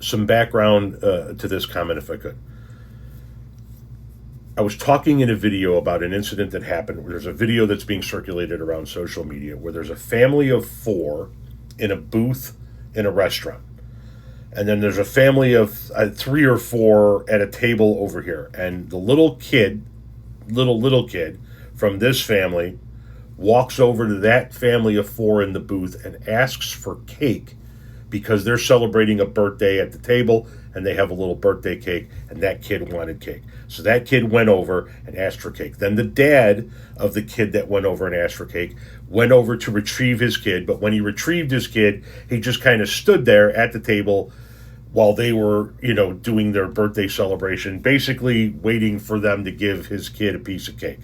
some background to this comment, if I could. I was talking in a video about an incident that happened. There's a video that's being circulated around social media where there's a family of 4 in a booth in a restaurant. And then there's a family of 3 or 4 at a table over here. And the little kid from this family walks over to that family of 4 in the booth and asks for cake because they're celebrating a birthday at the table and they have a little birthday cake, and that kid wanted cake. So that kid went over and asked for cake. Then the dad of the kid that went over and asked for cake went over to retrieve his kid, but when he retrieved his kid, he just kind of stood there at the table while they were, doing their birthday celebration, basically waiting for them to give his kid a piece of cake.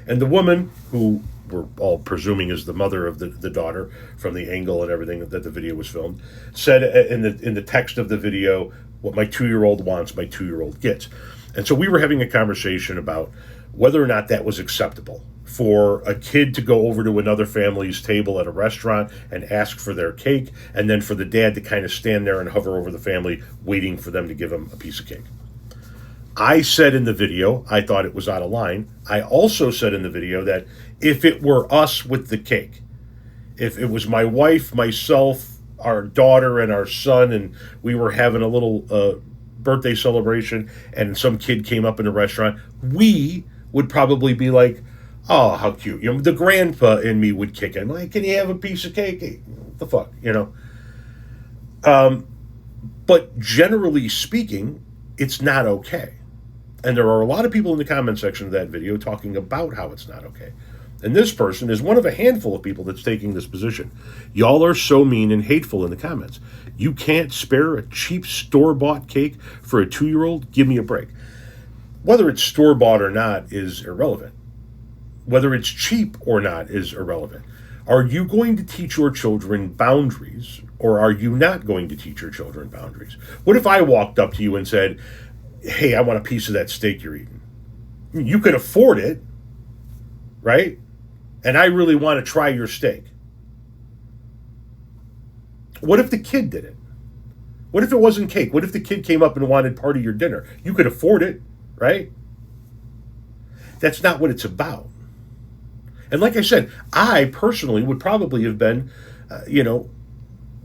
And the woman, who we're all presuming is the mother of the daughter from the angle and everything that the video was filmed, said in the text of the video, what my 2-year-old wants, my 2-year-old gets. And so we were having a conversation about whether or not that was acceptable for a kid to go over to another family's table at a restaurant and ask for their cake, and then for the dad to kind of stand there and hover over the family waiting for them to give him a piece of cake. I said in the video, I thought it was out of line. I also said in the video that if it were us with the cake, if it was my wife, myself, our daughter, and our son, and we were having a little birthday celebration, and some kid came up in the restaurant, we would probably be like, oh, how cute. The grandpa in me would kick in. Like, can you have a piece of cake? Hey, what the fuck, But generally speaking, it's not okay. And there are a lot of people in the comment section of that video talking about how it's not okay. And this person is one of a handful of people that's taking this position. Y'all are so mean and hateful in the comments. You can't spare a cheap store-bought cake for a 2-year-old? Give me a break. Whether it's store-bought or not is irrelevant. Whether it's cheap or not is irrelevant. Are you going to teach your children boundaries, or are you not going to teach your children boundaries? What if I walked up to you and said, hey, I want a piece of that steak you're eating? You could afford it, right? And I really want to try your steak. What if the kid did it? What if it wasn't cake? What if the kid came up and wanted part of your dinner? You could afford it, right? That's not what it's about. And like I said, I personally would probably have been,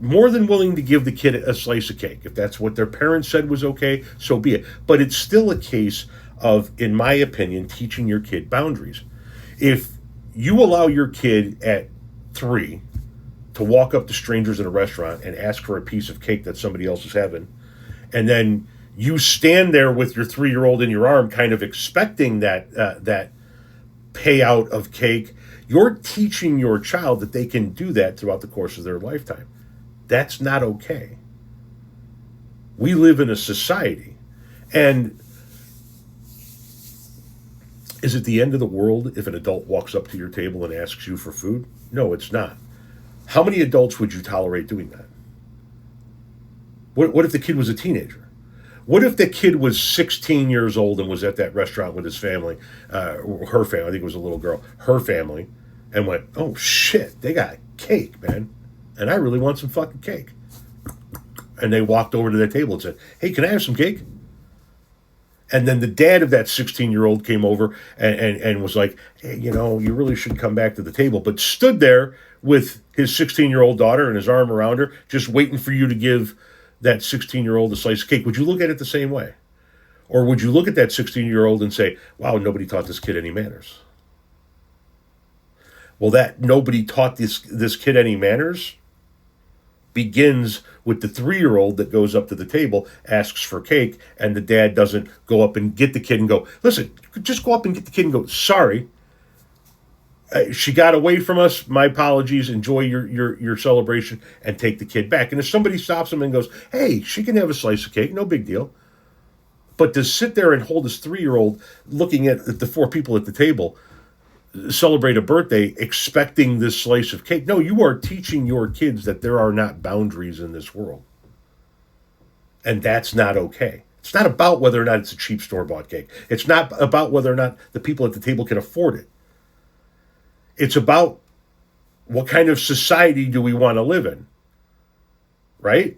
more than willing to give the kid a slice of cake. If that's what their parents said was okay, so be it. But it's still a case of, in my opinion, teaching your kid boundaries. If you allow your kid at 3 to walk up to strangers in a restaurant and ask for a piece of cake that somebody else is having, and then you stand there with your 3-year-old in your arm kind of expecting that payout of cake, you're teaching your child that they can do that throughout the course of their lifetime. That's not okay. We live in a society, and is it the end of the world if an adult walks up to your table and asks you for food? No, it's not. How many adults would you tolerate doing that? What if the kid was a teenager? What if the kid was 16 years old and was at that restaurant with his family, her family, I think it was a little girl, her family, and went, oh shit, they got cake, man, and I really want some fucking cake. And they walked over to their table and said, hey, can I have some cake? And then the dad of that 16-year-old came over and was like, hey, you really should come back to the table, but stood there with his 16-year-old daughter and his arm around her, just waiting for you to give that 16-year-old a slice of cake. Would you look at it the same way? Or would you look at that 16-year-old and say, wow, nobody taught this kid any manners? Well, that nobody taught this kid any manners begins with the 3-year-old that goes up to the table, asks for cake, and the dad doesn't go up and get the kid and go, listen, you could just go up and get the kid and go, sorry, she got away from us, my apologies, enjoy your celebration, and take the kid back. And if somebody stops him and goes, hey, she can have a slice of cake, no big deal. But to sit there and hold this 3-year-old looking at the 4 people at the table celebrate a birthday expecting this slice of cake. No, you are teaching your kids that there are not boundaries in this world. And that's not okay. It's not about whether or not it's a cheap store-bought cake. It's not about whether or not the people at the table can afford it. It's about what kind of society do we want to live in, right?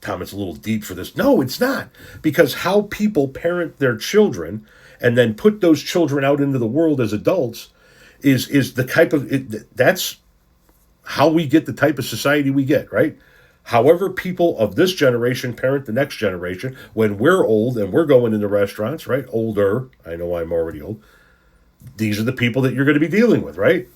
Tom, it's a little deep for this. No, it's not. Because how people parent their children and then put those children out into the world as adults is the type of that's how we get the type of society we get, right? However people of this generation parent the next generation, when we're old and we're going into restaurants, right? Older, I know I'm already old. These are the people that you're going to be dealing with, right?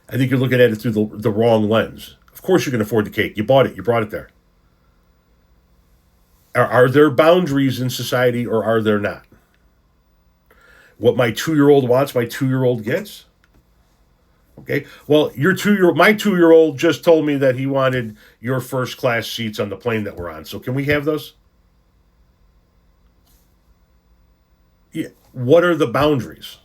I think you're looking at it through the wrong lens. Of course you can afford the cake. You bought it. You brought it there. Are there boundaries in society or are there not? What my 2-year-old wants, my 2-year-old gets? Okay. Well, my 2-year-old just told me that he wanted your first class seats on the plane that we're on. So can we have those? Yeah. What are the boundaries?